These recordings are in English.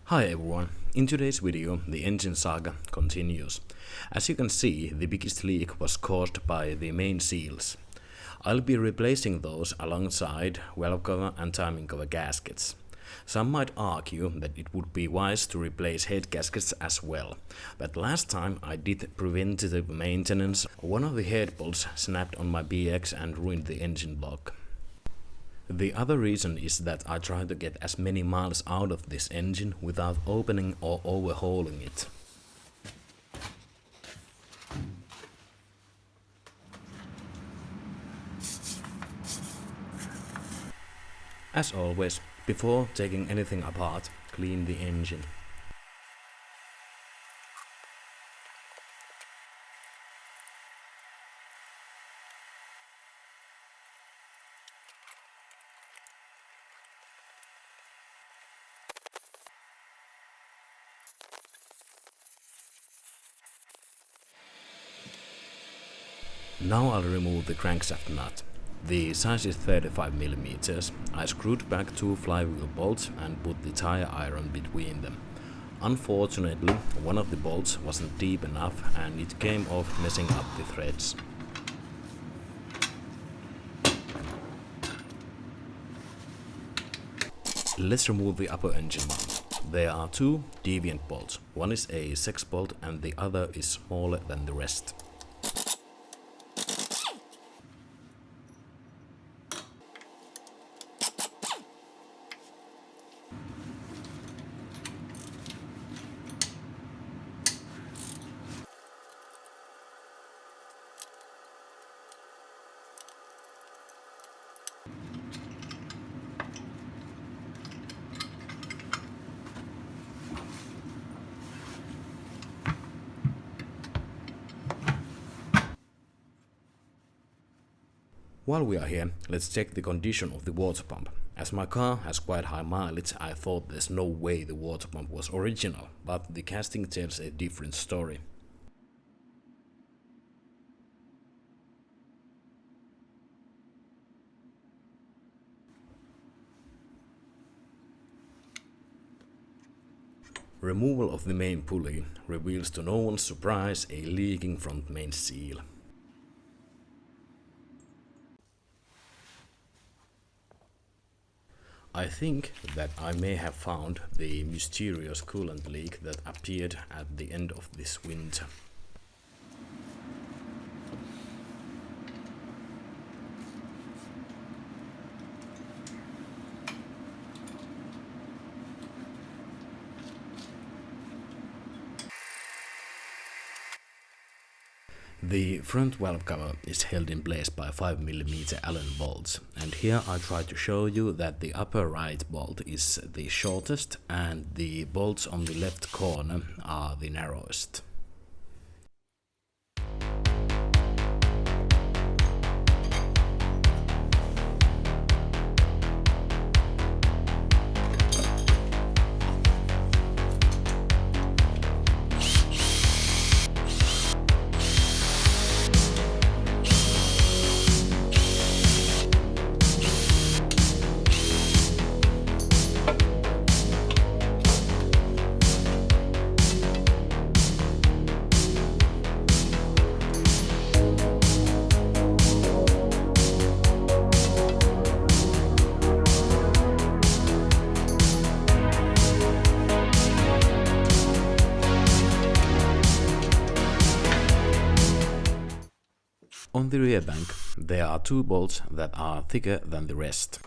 Hi everyone, in today's video the engine saga continues. As you can see, the biggest leak was caused by the main seals. I'll be replacing those alongside valve cover and timing cover gaskets. Some might argue that it would be wise to replace head gaskets as well, but last time I did preventative maintenance, one of the head bolts snapped on my BX and ruined the engine block. The other reason is that I try to get as many miles out of this engine without opening or overhauling it. As always, before taking anything apart, clean the engine. Now I'll remove the crankshaft nut. The size is 35mm. I screwed back two flywheel bolts and put the tire iron between them. Unfortunately, one of the bolts wasn't deep enough and it came off, messing up the threads. Let's remove the upper engine mount. There are two deviant bolts. One is a 6 bolt and the other is smaller than the rest. While we are here, let's check the condition of the water pump. As my car has quite high mileage, I thought there's no way the water pump was original, but the casting tells a different story. Removal of the main pulley reveals to no one's surprise a leaking front main seal. I think that I may have found the mysterious coolant leak that appeared at the end of this winter. The front valve cover is held in place by 5mm Allen bolts, and here I try to show you that the upper right bolt is the shortest and the bolts on the left corner are the narrowest. On the rear bank, there are two bolts that are thicker than the rest.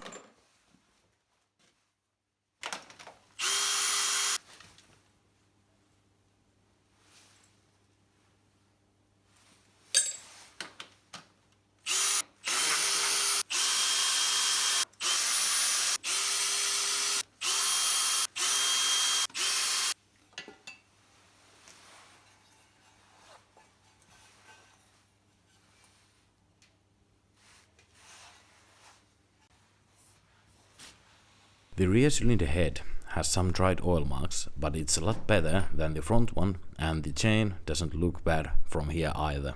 The rear cylinder head has some dried oil marks, but it's a lot better than the front one, and the chain doesn't look bad from here either.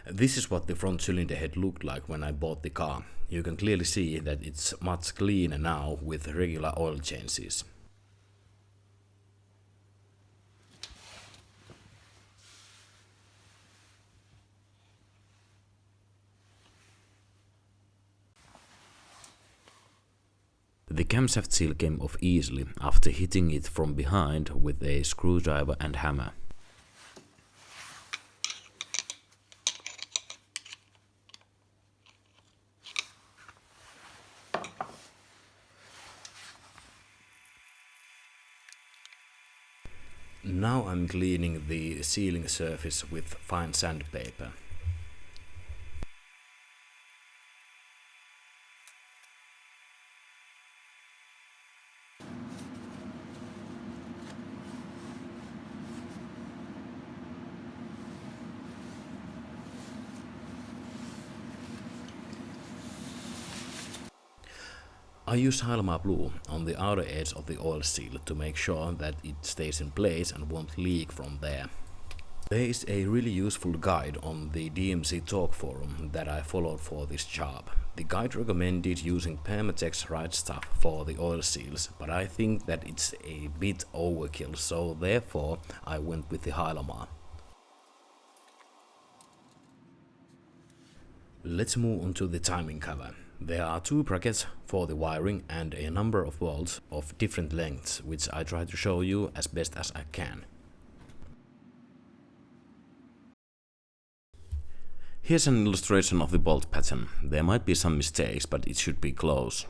This is what the front cylinder head looked like when I bought the car. You can clearly see that it's much cleaner now with regular oil changes. The camshaft seal came off easily after hitting it from behind with a screwdriver and hammer. Now I'm cleaning the sealing surface with fine sandpaper. I use Hilma Blue on the outer edge of the oil seal to make sure that it stays in place and won't leak from there. There is a really useful guide on the DMC Talk forum that I followed for this job. The guide recommended using Permatex right stuff for the oil seals, but I think that it's a bit overkill, so therefore I went with the Hilma. Let's move on to the timing cover. There are 2 brackets for the wiring and a number of bolts of different lengths, which I try to show you as best as I can. Here's an illustration of the bolt pattern. There might be some mistakes, but it should be close.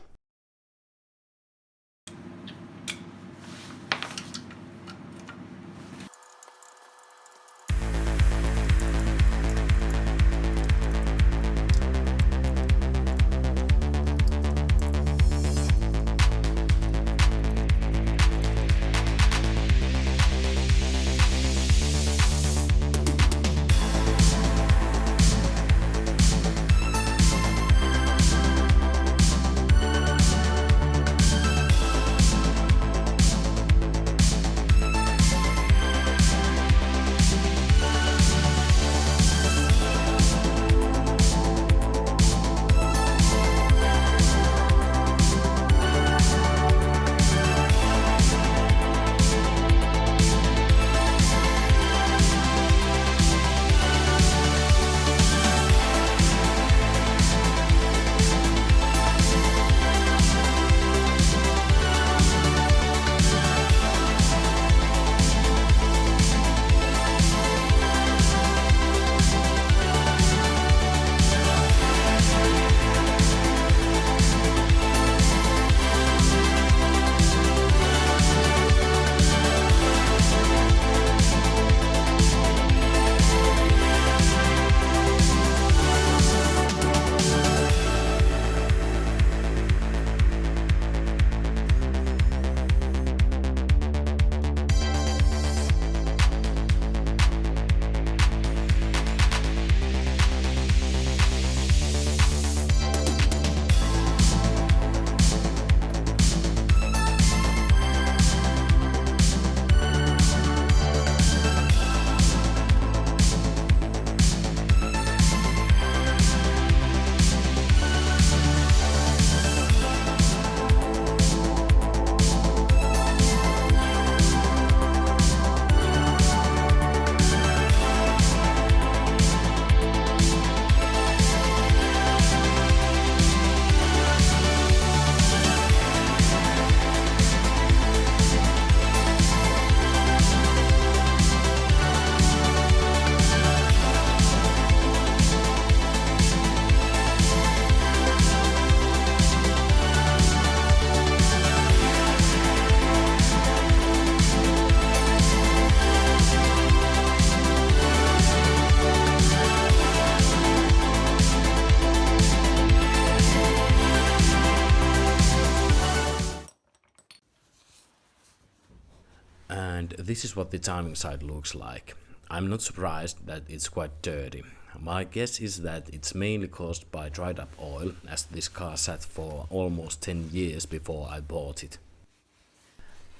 And this is what the timing side looks like. I'm not surprised that it's quite dirty. My guess is that it's mainly caused by dried up oil, as this car sat for almost 10 years before I bought it.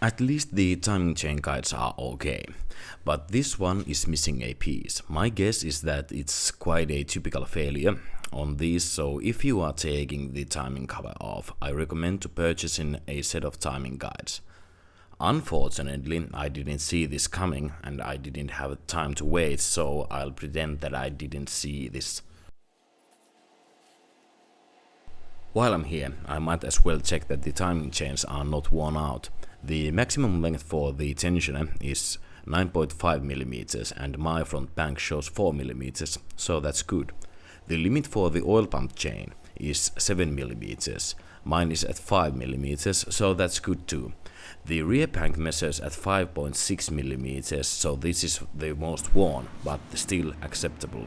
At least the timing chain guides are okay, but this one is missing a piece. My guess is that it's quite a typical failure on these, so if you are taking the timing cover off, I recommend to purchasing a set of timing guides. Unfortunately, I didn't see this coming and I didn't have time to wait, so I'll pretend that I didn't see this. While I'm here, I might as well check that the timing chains are not worn out. The maximum length for the tensioner is 9.5 mm and my front bank shows 4 mm, so that's good. The limit for the oil pump chain is 7 mm, mine is at 5 mm, so that's good too. The rear bank measures at 5.6 mm, so this is the most worn, but still acceptable.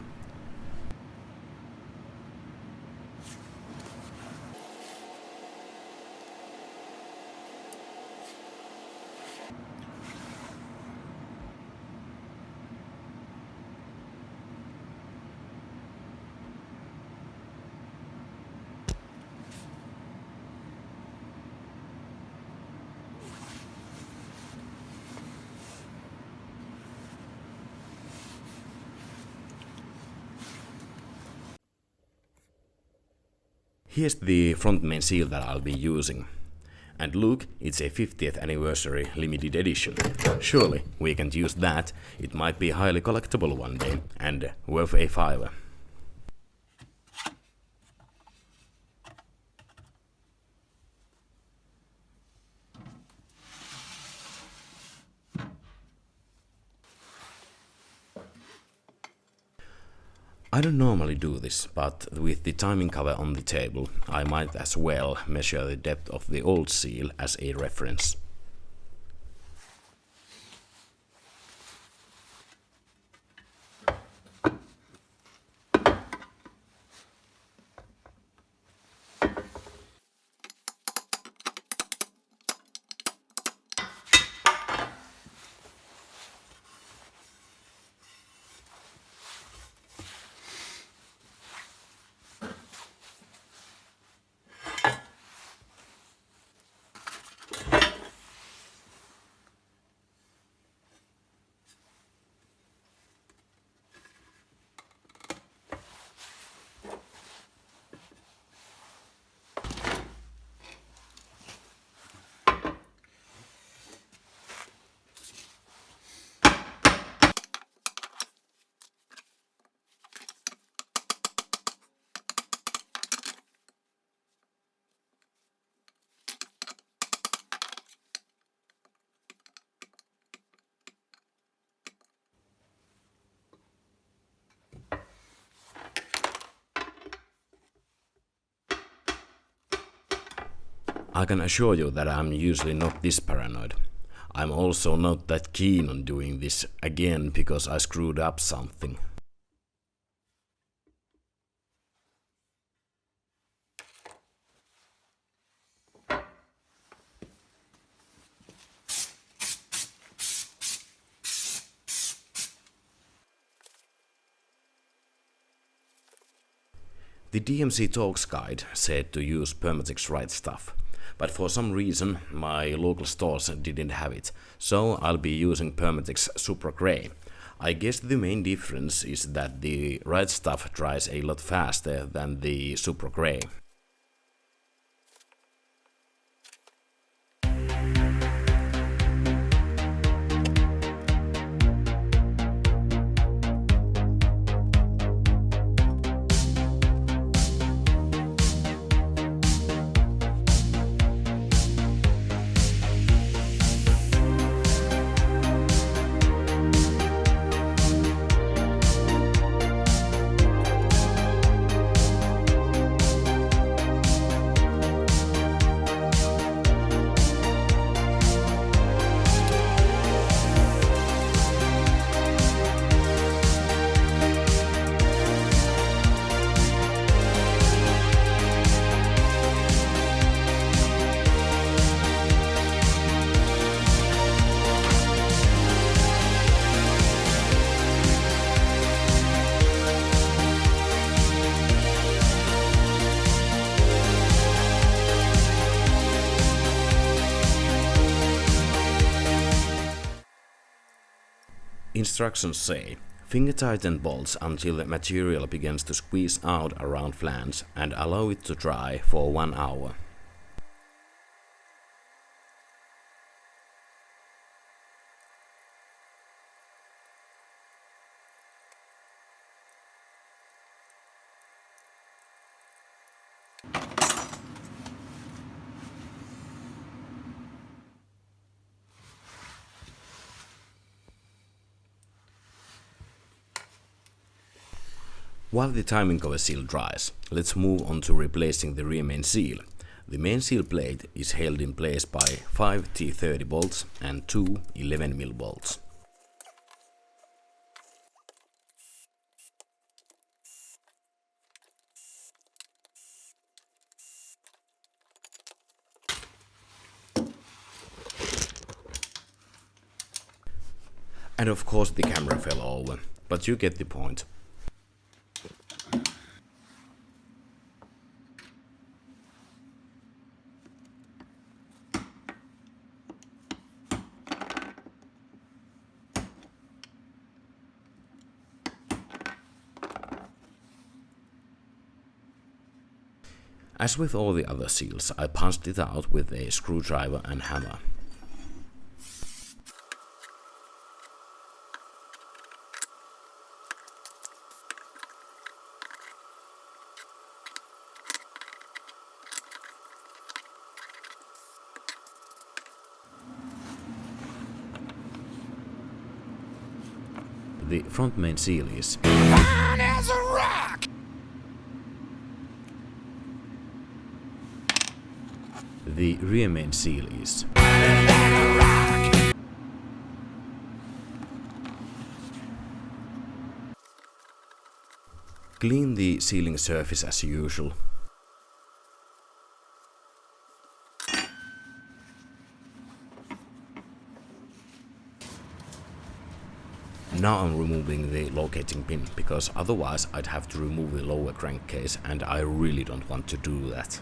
Here's the front main seal that I'll be using. And look, it's a 50th anniversary limited edition. Surely we can use that, it might be highly collectible one day, and worth a $5. I don't normally do this, but with the timing cover on the table, I might as well measure the depth of the old seal as a reference. I can assure you that I'm usually not this paranoid. I'm also not that keen on doing this again because I screwed up something. The DMC Talks guide said to use Permatex right stuff, but for some reason my local stores didn't have it, so I'll be using Permatex Supra Grey. I guess the main difference is that the right stuff dries a lot faster than the Supra Grey. Instructions say, finger tighten bolts until the material begins to squeeze out around flange and allow it to dry for 1 hour. While the timing cover seal dries, let's move on to replacing the rear main seal. The main seal plate is held in place by 5 T30 bolts and 2 11mm bolts. And of course the camera fell over, but you get the point. As with all the other seals, I punched it out with a screwdriver and hammer. The front main seal is hard as a rock. The rear main seal is rock. Clean the sealing surface as usual. Now I'm removing the locating pin, because otherwise I'd have to remove the lower crankcase, and I really don't want to do that.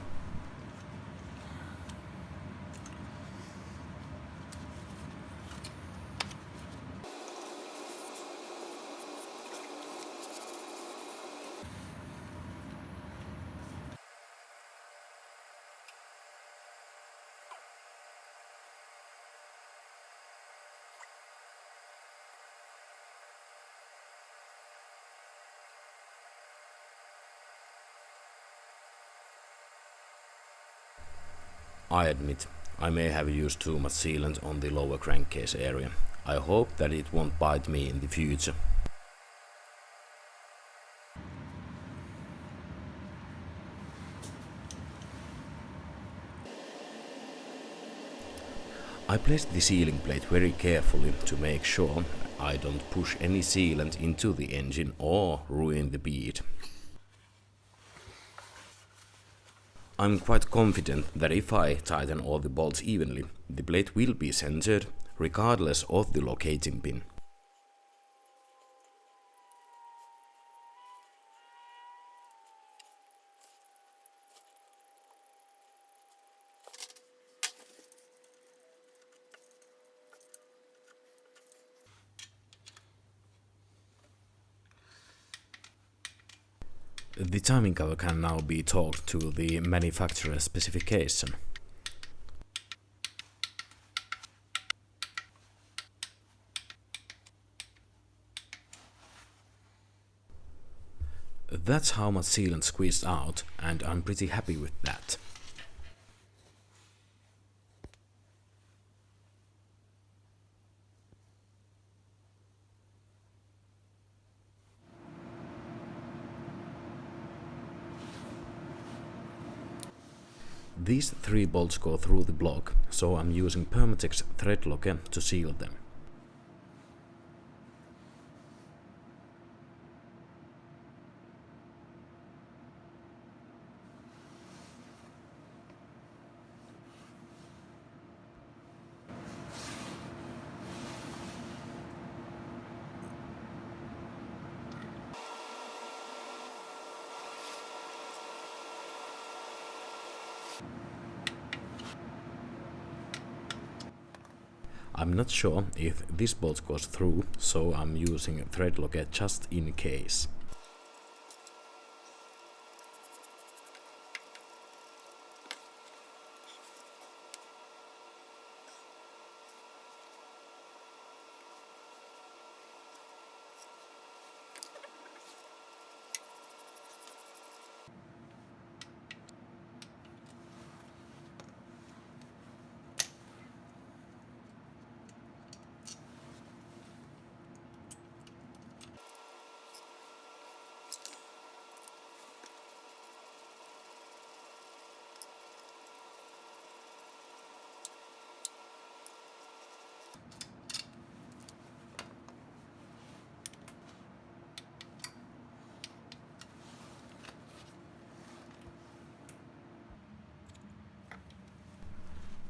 I admit, I may have used too much sealant on the lower crankcase area. I hope that it won't bite me in the future. I placed the sealing plate very carefully to make sure I don't push any sealant into the engine or ruin the bead. I'm quite confident that if I tighten all the bolts evenly, the plate will be centered, regardless of the locating pin. The timing cover can now be torqued to the manufacturer's specification. That's how much sealant squeezed out, and I'm pretty happy with that. These 3 bolts go through the block, so I'm using Permatex Threadlocker to seal them. I'm not sure if this bolt goes through, so I'm using Threadlocker just in case.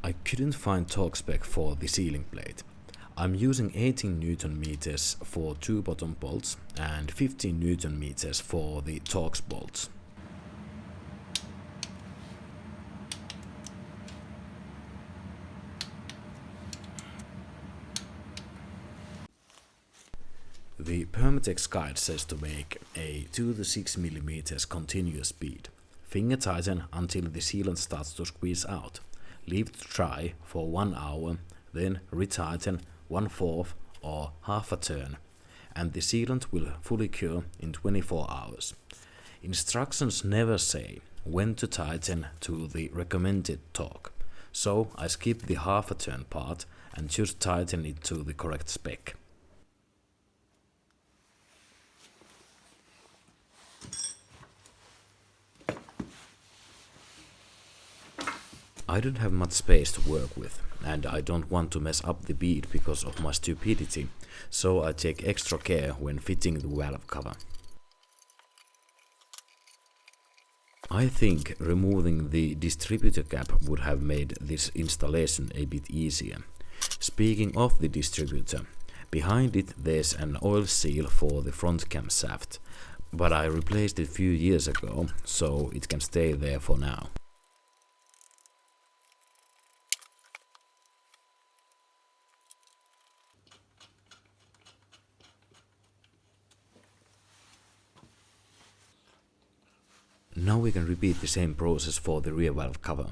I couldn't find torque spec for the sealing plate. I'm using 18 Newton meters for 2 bottom bolts and 15 Newton meters for the Torx bolts. The Permatex guide says to make a 2 to 6 mm continuous bead. Finger tighten until the sealant starts to squeeze out. Leave it to dry for 1 hour, then retighten 1/4 or half a turn, and the sealant will fully cure in 24 hours. Instructions never say when to tighten to the recommended torque, so I skip the half a turn part and just tighten it to the correct spec. I don't have much space to work with, and I don't want to mess up the bead because of my stupidity, so I take extra care when fitting the valve cover. I think removing the distributor cap would have made this installation a bit easier. Speaking of the distributor, behind it there's an oil seal for the front camshaft, but I replaced it a few years ago, so it can stay there for now. Now we can repeat the same process for the rear valve cover.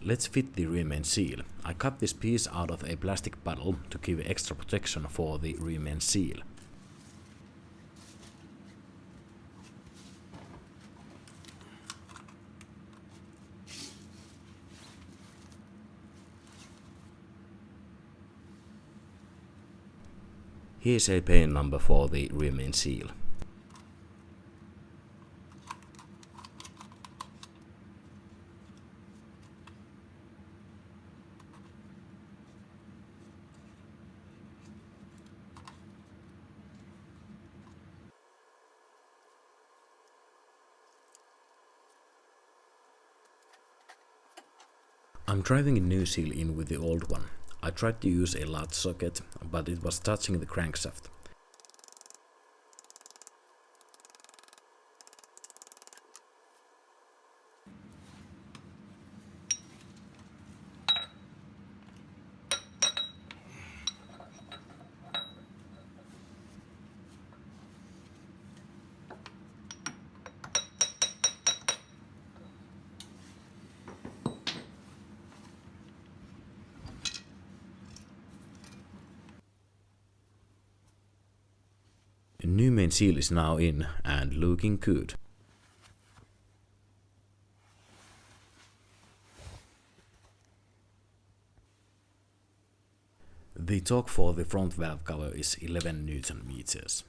Let's fit the rear main seal. I cut this piece out of a plastic bottle to give extra protection for the rear main seal. Here's a Payen number for the rear main seal. I'm driving a new seal in with the old one. I tried to use a large socket, but it was touching the crankshaft. A new main seal is now in and looking good. The torque for the front valve cover is 11 Newton meters.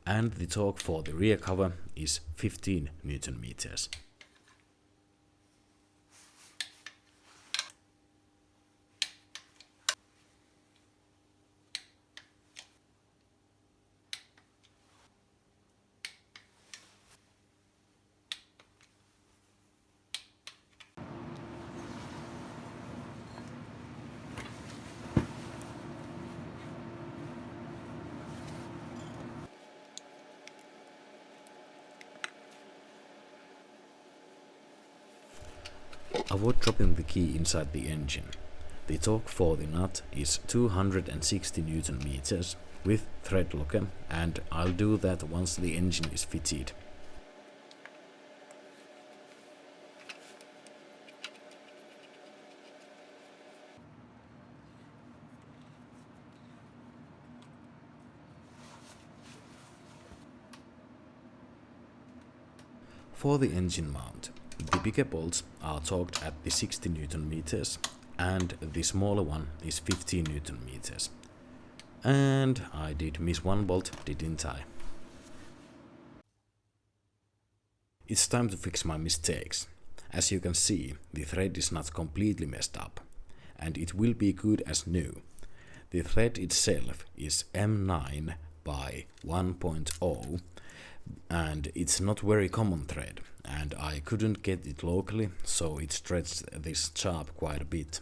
And the torque for the rear cover is 15 Newton meters. Avoid dropping the key inside the engine. The torque for the nut is 260 Newton meters with Threadlocker, and I'll do that once the engine is fitted. For the engine mount, the bigger bolts are torqued at the 60 Newton meters and the smaller one is 15 Newton meters. And I did miss one bolt, didn't I? It's time to fix my mistakes. As you can see, the thread is not completely messed up, and it will be good as new. The thread itself is M9 by 1.0, and it's not very common thread, and I couldn't get it locally, so it stretched this job quite a bit.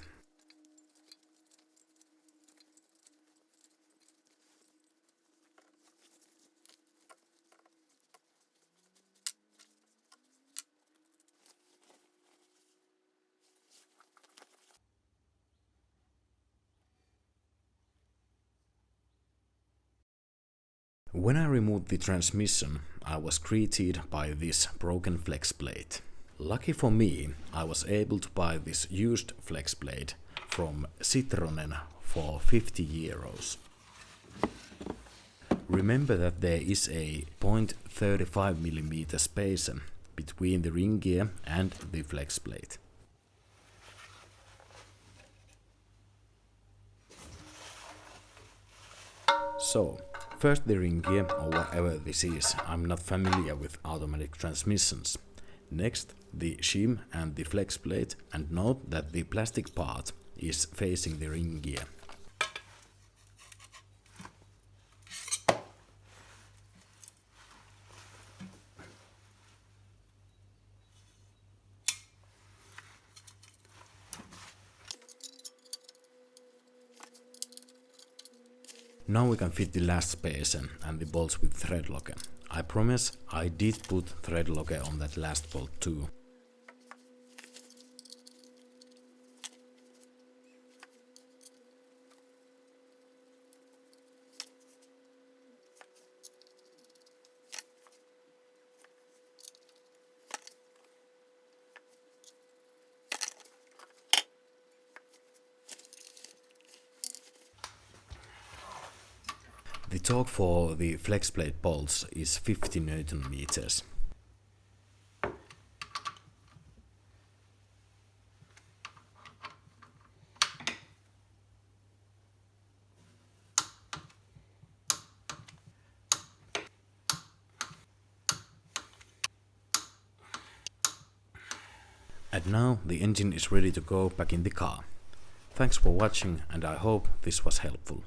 When I removed the transmission, I was greeted by this broken flex plate. Lucky for me, I was able to buy this used flex plate from Citroën for 50 euros. Remember that there is a 0.35mm spacer between the ring gear and the flex plate. So, first the ring gear, or whatever this is, I'm not familiar with automatic transmissions. Next, the shim and the flex plate, and note that the plastic part is facing the ring gear. Now we can fit the last spacer and the bolts with Threadlocker. I promise I did put Threadlocker on that last bolt too. The torque for the flex plate bolts is 50 Newton meters. And now the engine is ready to go back in the car. Thanks for watching, and I hope this was helpful.